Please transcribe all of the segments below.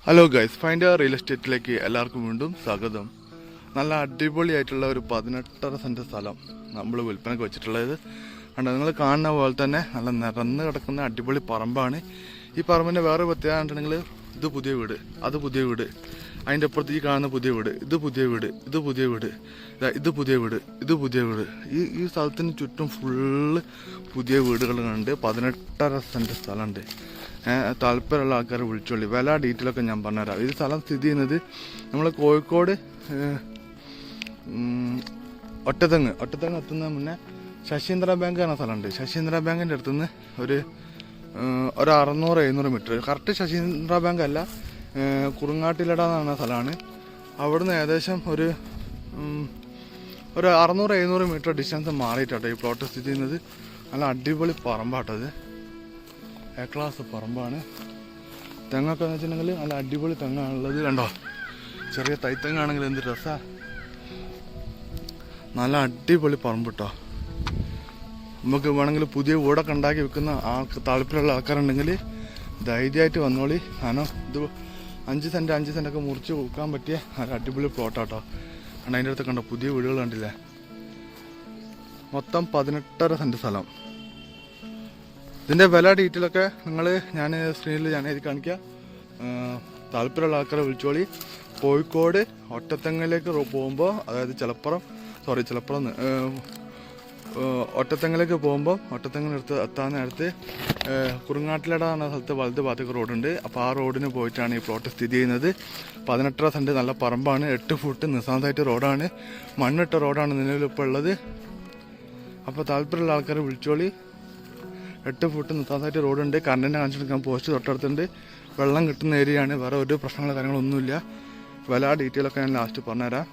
Hello guys, find real എസ്റ്റേറ്റിലേക്ക് എല്ലാവർക്കും വീണ്ടും സ്വാഗതം. നല്ല അടിപൊളിയായിട്ടുള്ള ഒരു 18.5 സെൻറ്റ് സ്ഥലം നമ്മൾ വിൽപ്പനയ്ക്ക് വെച്ചിട്ടുള്ളത്. കണ്ടോ, നിങ്ങൾ കാണുന്ന പോലെ തന്നെ നല്ല നിറന്ന് കിടക്കുന്ന അടിപൊളി പറമ്പാണ്. ഈ പറമ്പിൻ്റെ വേറെ പ്രത്യേകത കണ്ടിട്ടുണ്ടെങ്കിൽ ഇത് പുതിയ വീട്, അത് പുതിയ വീട്, അതിൻ്റെ അപ്പുറത്ത് ഈ കാണുന്ന പുതിയ വീട്, ഇത് പുതിയ വീട്, ഇത് പുതിയ വീട്, ഇത് പുതിയ വീട്, ഇത് പുതിയ വീട്. ഈ സ്ഥലത്തിന് ചുറ്റും ഫുള്ള് പുതിയ വീടുകളുണ്ട്. 18.5 സെൻറ്റ് സ്ഥലമുണ്ട്. താല്പര്യമുള്ള ആൾക്കാർ വിളിച്ചോളി. വില ഡീറ്റെയിലൊക്കെ ഞാൻ പറഞ്ഞുതരാം. ഇത് സ്ഥലം സ്ഥിതി ചെയ്യുന്നത് നമ്മൾ കോഴിക്കോട് ഒറ്റത്തെങ്ങ് എത്തുന്നതിന് മുന്നേ ശശീന്ദ്ര ബാങ്ക് എന്ന സ്ഥലമുണ്ട്. ശശീന്ദ്ര ബാങ്കിൻ്റെ അടുത്തുനിന്ന് ഒരു 600-700 മീറ്റർ. കറക്റ്റ് ശശീന്ദ്ര ബാങ്ക് അല്ല, കുറുങ്ങാട്ടിലട എന്ന സ്ഥലമാണ്. അവിടുന്ന് ഏകദേശം ഒരു 600-700 മീറ്റർ ഡിസ്റ്റൻസ് മാറിയിട്ടാട്ടോ ഈ പ്ലോട്ട് സ്ഥിതി ചെയ്യുന്നത്. നല്ല അടിപൊളി പറമ്പാട്ടത്, എ ക്ലാസ് പറമ്പാണ്. തെങ്ങൊക്കെ എന്ന് വെച്ചിട്ടുണ്ടെങ്കിൽ നല്ല അടിപൊളി തെങ്ങാണുള്ളത്. കണ്ടോ, ചെറിയ തൈത്തെങ്ങാണെങ്കിൽ എന്ത് രസമാണ്. നല്ല അടിപൊളി പറമ്പ് കേട്ടോ. നമുക്ക് വേണമെങ്കിൽ പുതിയ വീടൊക്കെ ഉണ്ടാക്കി വെക്കുന്ന താല്പര്യമുള്ള ആൾക്കാരുണ്ടെങ്കിൽ ധൈര്യമായിട്ട് വന്നോളി. കാരണം ഇത് 5 സെൻറ്റൊക്കെ മുറിച്ച് കൊടുക്കാൻ പറ്റിയ നല്ല അടിപൊളി പ്ലോട്ടാട്ടോ. കാരണം അതിൻ്റെ അടുത്ത് കണ്ടോ പുതിയ വീടുകൾ കണ്ടില്ലേ. മൊത്തം 18.5 സെൻറ്റ് സ്ഥലം. ഇതിൻ്റെ വില ഡീറ്റെയിലൊക്കെ ഞാൻ സ്ക്രീനിൽ എഴുതി കാണിക്കാം. താല്പര്യമുള്ള ആൾക്കാരെ വിളിച്ചോളി. കോഴിക്കോട് ഒറ്റത്തെങ്ങിലേക്ക് പോകുമ്പോൾ, അതായത് ഒറ്റത്തെങ്ങിലേക്ക് പോകുമ്പോൾ ഒറ്റത്തെങ്ങിനടുത്ത് എത്താൻ നേരത്ത് കുറുങ്ങാട്ടിലട എന്ന സ്ഥലത്ത് വലത് ഭാഗത്തേക്ക് റോഡുണ്ട്. അപ്പോൾ ആ റോഡിന് പോയിട്ടാണ് ഈ പ്ലോട്ട് സ്ഥിതി ചെയ്യുന്നത്. 18.5 സെൻറ്റ് നല്ല പറമ്പാണ്. 8 ഫുട്ട് നിസാന്തമായിട്ട് റോഡാണ്, മണ്ണിട്ട റോഡാണ് നിലവിലിപ്പോൾ ഉള്ളത്. അപ്പോൾ താല്പര്യമുള്ള ആൾക്കാരെ വിളിച്ചോളി. 8 ഫുട്ട് നിസാന്തമായിട്ട് റോഡുണ്ട്. കറണ്ടിൻ്റെ കണക്ഷൻ എടുക്കാൻ പോസ്റ്റ് തൊട്ടടുത്തുണ്ട്. വെള്ളം കിട്ടുന്ന ഏരിയയാണ്. വേറെ ഒരു പ്രശ്നങ്ങളോ കാര്യങ്ങളൊന്നുമില്ല. വില ഡീറ്റെയിലൊക്കെ ഞാൻ ലാസ്റ്റ് പറഞ്ഞുതരാം.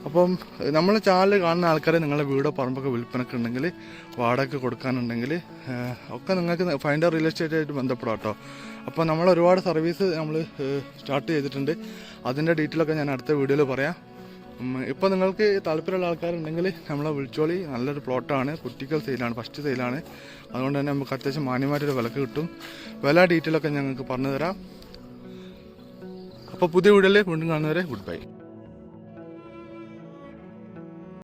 അപ്പം നമ്മൾ ചാനൽ കാണുന്ന ആൾക്കാരെ നിങ്ങളുടെ വീടോ പറമ്പൊക്കെ വിൽപ്പനൊക്കെ ഉണ്ടെങ്കിൽ, വാടക കൊടുക്കാനുണ്ടെങ്കിൽ ഒക്കെ നിങ്ങൾക്ക് ഫൈൻഡർ റിയൽ എസ്റ്റേറ്റായിട്ട് ബന്ധപ്പെടാം കേട്ടോ. അപ്പോൾ നമ്മൾ ഒരുപാട് സർവീസ് സ്റ്റാർട്ട് ചെയ്തിട്ടുണ്ട്. അതിൻ്റെ ഡീറ്റെയിലൊക്കെ ഞാൻ അടുത്ത വീഡിയോയിൽ പറയാം. ഇപ്പോൾ നിങ്ങൾക്ക് താല്പര്യമുള്ള ആൾക്കാരുണ്ടെങ്കിൽ നമ്മളെ വിളിച്ചോളി. നല്ലൊരു പ്ലോട്ടാണ്, കുറ്റിക്കൽ സെയിലാണ്, ഫസ്റ്റ് സെയിലാണ്. അതുകൊണ്ട് തന്നെ നമുക്ക് അത്യാവശ്യം മാന്യമായിട്ടൊരു വിലക്ക് കിട്ടും. വില ഡീറ്റെയിലൊക്കെ ഞങ്ങൾക്ക് പറഞ്ഞു തരാം. അപ്പോൾ പുതിയ വീഡിയോയിൽ വീണ്ടും കാണുന്നവരെ ഗുഡ് ബൈ.